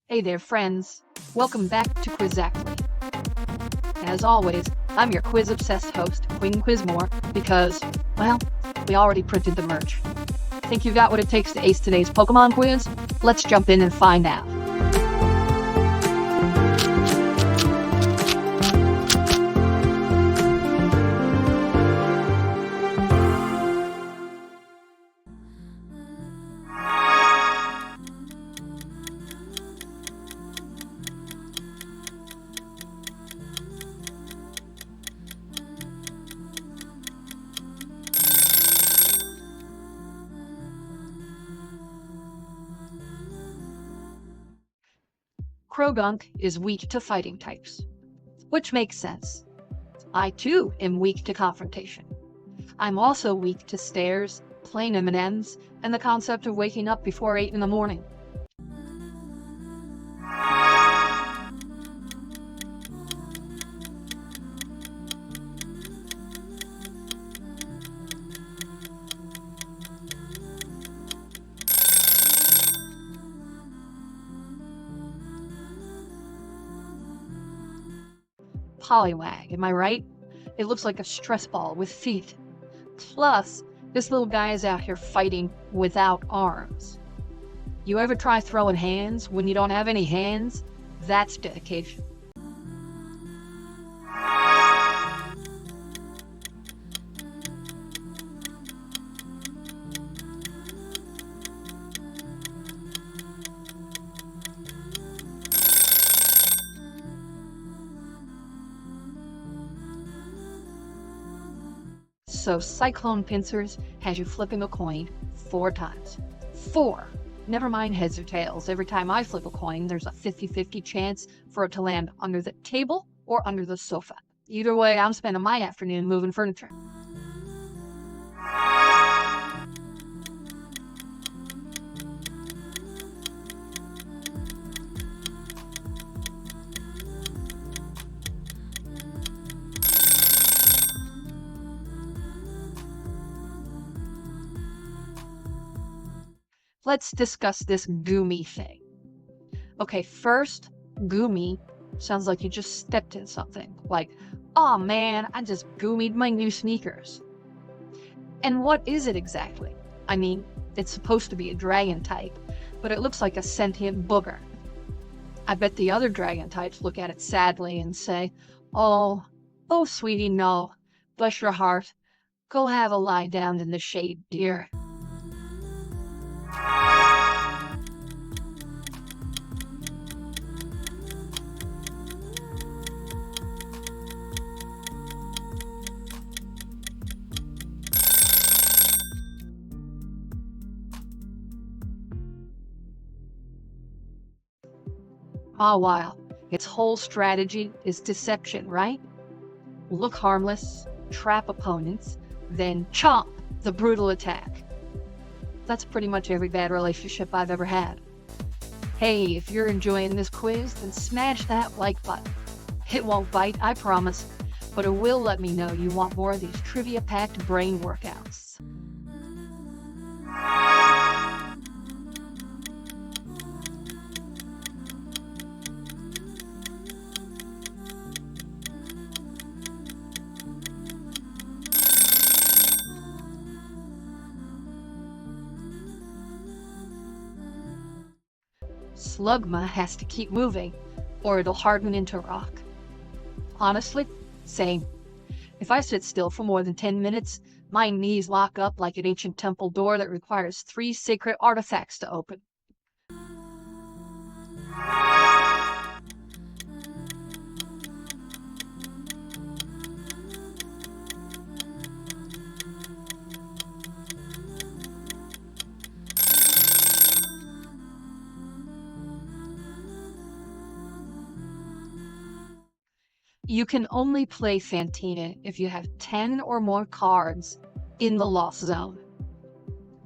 Hey there, friends. Welcome back to Quizzactly. As always, I'm your quiz-obsessed host, Quinn Quizzmore, because, well, we already printed the merch. Think you got what it takes to ace today's Pokemon quiz? Let's jump in and find out. Krogunk is weak to fighting types, which makes sense. I too am weak to confrontation. I'm also weak to stairs, plain M&Ms, and the concept of waking up before 8 in the morning. Poliwag, am I right? It looks like a stress ball with feet. Plus, this little guy is out here fighting without arms. You ever try throwing hands when you don't have any hands? That's dedication. So Cyclone Pincers has you flipping a coin 4 times. 4! Never mind heads or tails. Every time I flip a coin, there's a 50-50 chance for it to land under the table or under the sofa. Either way, I'm spending my afternoon moving furniture. Let's discuss this Goomy thing. Okay, first, Goomy sounds like you just stepped in something. Like, oh man, I just Goomied my new sneakers. And what is it exactly? I mean, it's supposed to be a dragon type, but it looks like a sentient booger. I bet the other dragon types look at it sadly and say, oh, sweetie, no. Bless your heart. Go have a lie down in the shade, dear. Ah, wow. Its whole strategy is deception, right? Look harmless, trap opponents, then chomp, the brutal attack. That's pretty much every bad relationship I've ever had. Hey, if you're enjoying this quiz, then smash that like button. It won't bite, I promise, but it will let me know you want more of these trivia-packed brain workouts. Slugma has to keep moving, or it'll harden into rock. Honestly, same. If I sit still for more than 10 minutes, my knees lock up like an ancient temple door that requires 3 sacred artifacts to open. You can only play Fantina if you have 10 or more cards in the Lost Zone.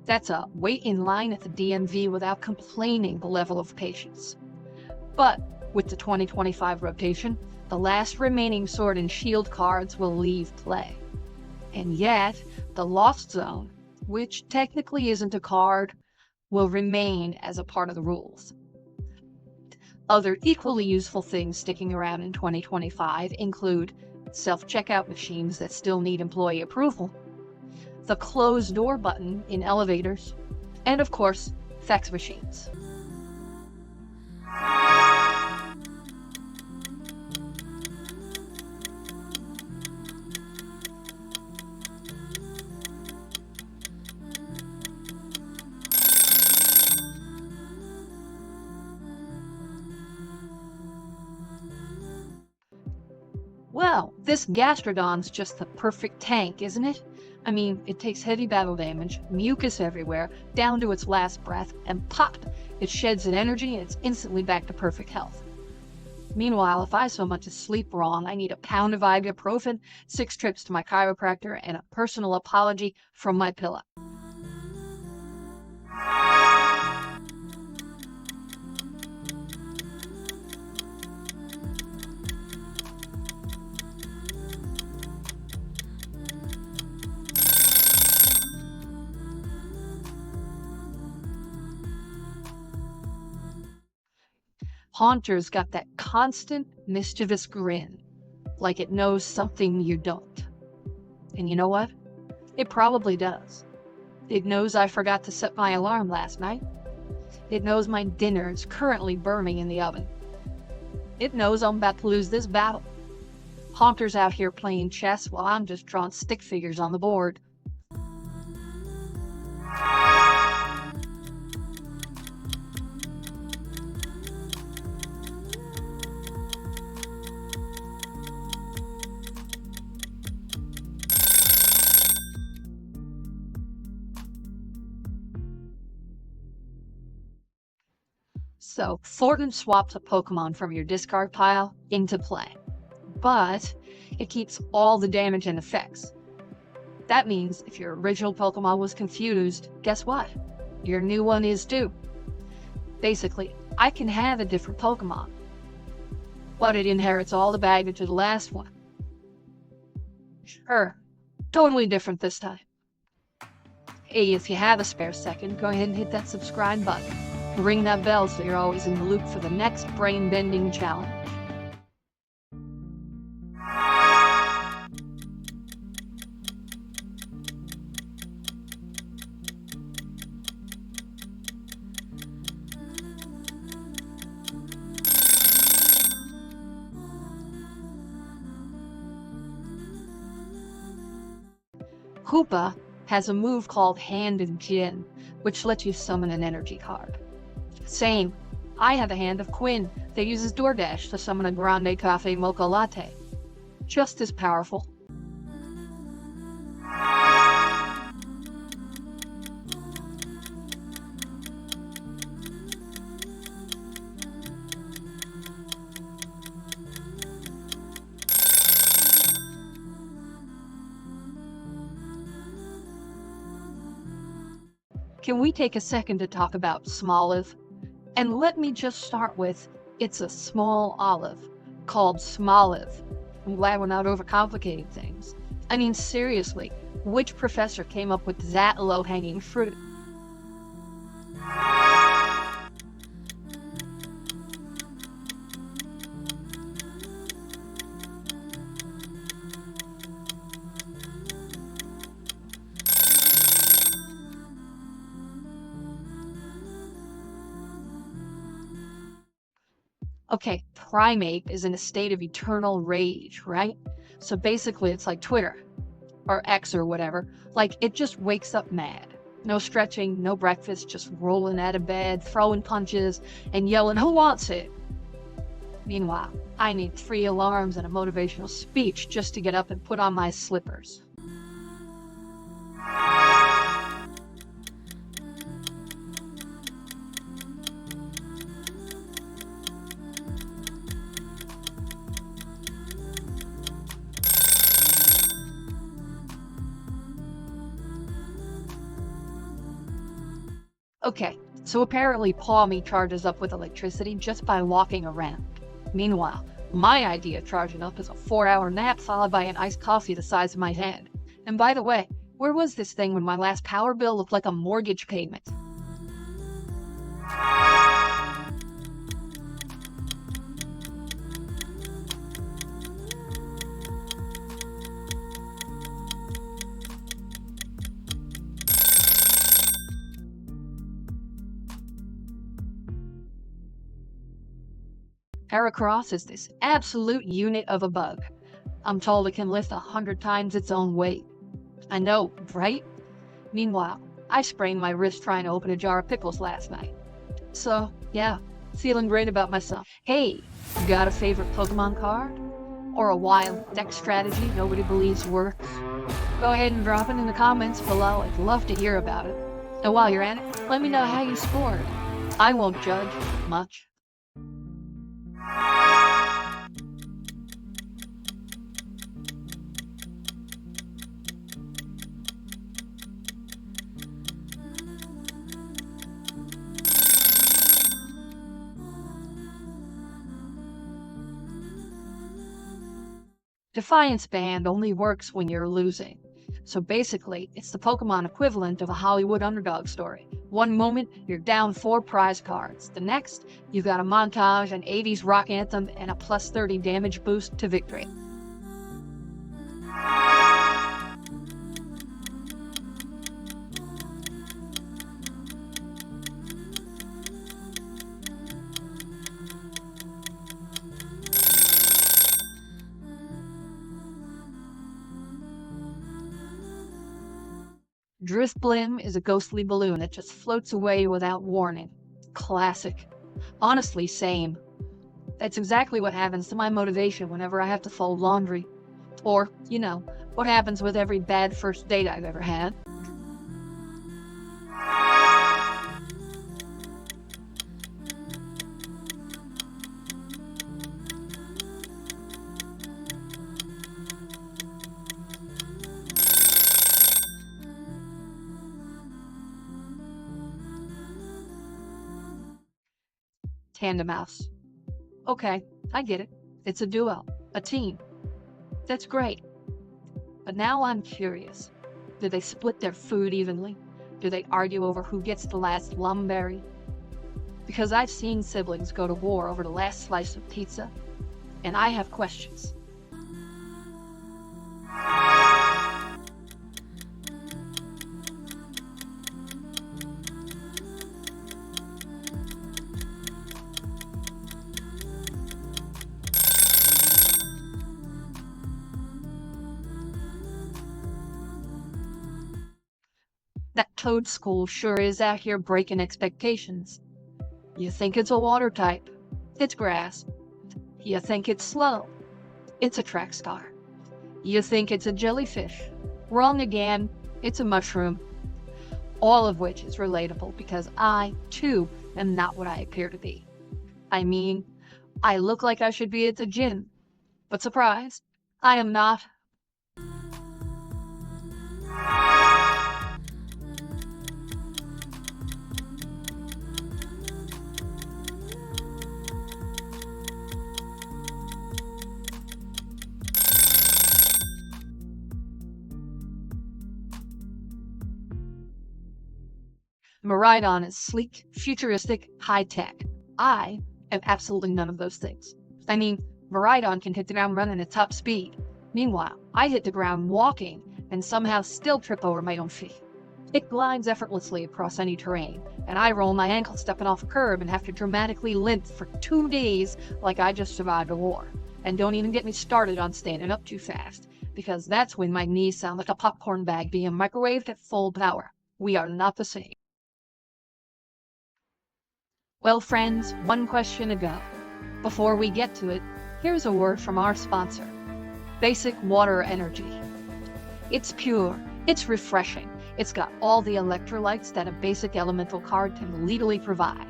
That's a wait in line at the DMV without complaining the level of patience. But with the 2025 rotation, the last remaining Sword and Shield cards will leave play. And yet, the Lost Zone, which technically isn't a card, will remain as a part of the rules. Other equally useful things sticking around in 2025 include self-checkout machines that still need employee approval, the closed door button in elevators, and of course, fax machines. Well, this Gastrodon's just the perfect tank, isn't it? I mean, it takes heavy battle damage, mucus everywhere, down to its last breath, and pop! It sheds an energy and it's instantly back to perfect health. Meanwhile, if I so much as sleep wrong, I need a pound of ibuprofen, 6 trips to my chiropractor, and a personal apology from my pillow. Haunter's got that constant, mischievous grin, like it knows something you don't. And you know what? It probably does. It knows I forgot to set my alarm last night. It knows my dinner is currently burning in the oven. It knows I'm about to lose this battle. Haunter's out here playing chess while I'm just drawing stick figures on the board. So, Thornton swaps a Pokemon from your discard pile into play, but it keeps all the damage and effects. That means if your original Pokemon was confused, guess what? Your new one is too. Basically, I can have a different Pokemon, but it inherits all the baggage of the last one. Sure, totally different this time. Hey, if you have a spare second, go ahead and hit that subscribe button. Ring that bell so you're always in the loop for the next brain-bending challenge. Hoopa has a move called Hand and Gin, which lets you summon an energy card. Same. I have a hand of Quinn that uses DoorDash to summon a grande cafe mocha latte. Just as powerful. Can we take a second to talk about Smoliv? And let me just start with, it's a small olive called Smoliv. I'm glad we're not overcomplicating things. I mean, seriously, which professor came up with that low-hanging fruit? Okay, Primeape is in a state of eternal rage, right? So basically it's like Twitter, or X or whatever. Like, it just wakes up mad. No stretching, no breakfast, just rolling out of bed, throwing punches, and yelling, "Who wants it?" Meanwhile, I need 3 alarms and a motivational speech just to get up and put on my slippers. Okay, so apparently Pawmi charges up with electricity just by walking around. Meanwhile, my idea of charging up is a 4-hour nap followed by an iced coffee the size of my head. And by the way, where was this thing when my last power bill looked like a mortgage payment? Heracross is this absolute unit of a bug. I'm told it can lift 100 times its own weight. I know, right? Meanwhile, I sprained my wrist trying to open a jar of pickles last night. So, yeah, feeling great about myself. Hey, you got a favorite Pokemon card? Or a wild deck strategy nobody believes works? Go ahead and drop it in the comments below. I'd love to hear about it. And while you're at it, let me know how you scored. I won't judge much. Defiance Band only works when you're losing. So basically, it's the Pokemon equivalent of a Hollywood underdog story. One moment, you're down 4 prize cards. The next, you've got a montage, an 80s rock anthem, and a plus 30 damage boost to victory. Driftblim is a ghostly balloon that just floats away without warning. Classic. Honestly, same. That's exactly what happens to my motivation whenever I have to fold laundry. Or, you know, what happens with every bad first date I've ever had. Tandem Mouse. Okay, I get it. It's a duo, a team. That's great. But now I'm curious. Do they split their food evenly? Do they argue over who gets the last lumberry? Because I've seen siblings go to war over the last slice of pizza, and I have questions. That Toad School sure is out here breaking expectations. You think it's a water type? It's grass. You think it's slow? It's a track star. You think it's a jellyfish? Wrong again. It's a mushroom. All of which is relatable because I, too, am not what I appear to be. I mean, I look like I should be at the gym. But surprise, I am not. Miraidon is sleek, futuristic, high-tech. I am absolutely none of those things. I mean, Miraidon can hit the ground running at top speed. Meanwhile, I hit the ground walking and somehow still trip over my own feet. It glides effortlessly across any terrain, and I roll my ankle stepping off a curb and have to dramatically limp for 2 days like I just survived a war. And don't even get me started on standing up too fast, because that's when my knees sound like a popcorn bag being microwaved at full power. We are not the same. Well, friends, one question to go. Before we get to it, here's a word from our sponsor, Basic Water Energy. It's pure, it's refreshing, it's got all the electrolytes that a basic elemental card can legally provide.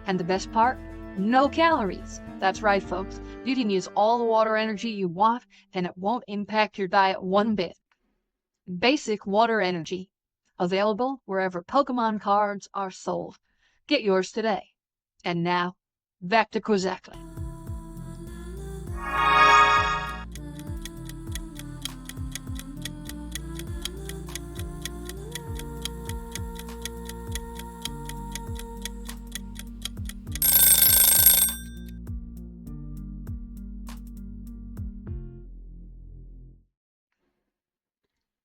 And the best part? No calories. That's right, folks. You can use all the water energy you want, and it won't impact your diet one bit. Basic Water Energy. Available wherever Pokemon cards are sold. Get yours today. And now, back to Quizzactly.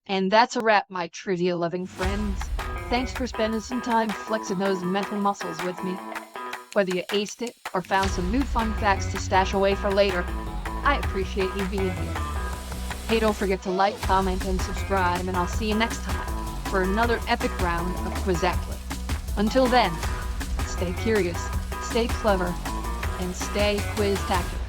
And that's a wrap, my trivia-loving friends. Thanks for spending some time flexing those mental muscles with me. Whether you aced it or found some new fun facts to stash away for later, I appreciate you being here. Hey, don't forget to like, comment, and subscribe, and I'll see you next time for another epic round of Quizzactly. Until then, stay curious, stay clever, and stay Quizzactly.